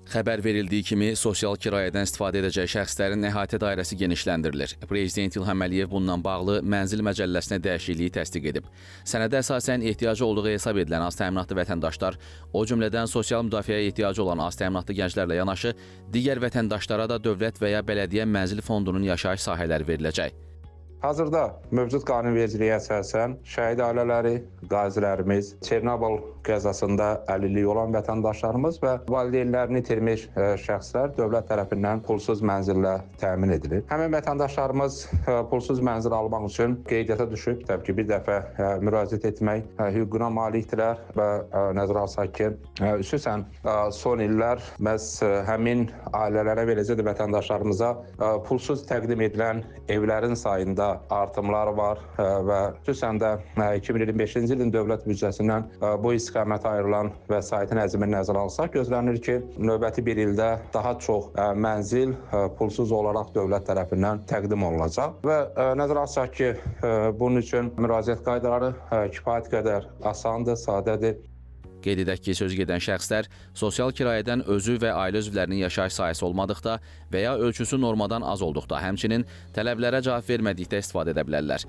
Xəbər verildiyi kimi, sosial kirayədən istifadə edəcək şəxslərin əhatə dairəsi genişləndirilir. Prezident İlham Əliyev bundan bağlı Mənzil Məcəlləsinə dəyişikliyi təsdiq edib. Sənədə əsasən ehtiyacı olduğu hesab edilən az təminatlı vətəndaşlar, o cümlədən sosial müdafiəyə ehtiyacı olan az təminatlı gənclərlə yanaşı, digər vətəndaşlara da dövlət və ya bələdiyyə mənzil fondunun yaşayış sahələri veriləcək. Hazırda mövcud qanunvericiliyə əsasən şəhid ailələri, qazilərimiz, Çernobıl qəzasında əlilliyi olan vətəndaşlarımız və valideynlərini itirmiş şəxslər dövlət tərəfindən pulsuz mənzillə təmin edilir. Həmin vətəndaşlarımız pulsuz mənzil almaq üçün qeydiyyata düşüb, təbii ki, bir dəfə müraciət etmək hüququna malikdirlər və nəzərə alsaq ki, xüsusən son illər məhz həmin ailələrə verəcək vətəndaşlarımıza pulsuz təqdim edilən evlərin sayında artımlar var və xüsusən də 2025-ci ilin dövlət büdcəsindən bu istiqamətə ayrılan vəsaitin həcmini nəzərə alsaq, gözlənilir ki, növbəti bir ildə daha çox mənzil pulsuz olaraq dövlət tərəfindən təqdim olunacaq və nəzərə alsaq ki, bunun üçün müraciət qaydaları kifayət qədər asandır, sadədir. Qeyd edək ki, söz gedən şəxslər sosial kirayədən özü və ailə üzvlərinin yaşayış sahəsi olmadıqda və ya ölçüsü normadan az olduqda, həmçinin tələblərə cavab vermədikdə istifadə edə bilərlər.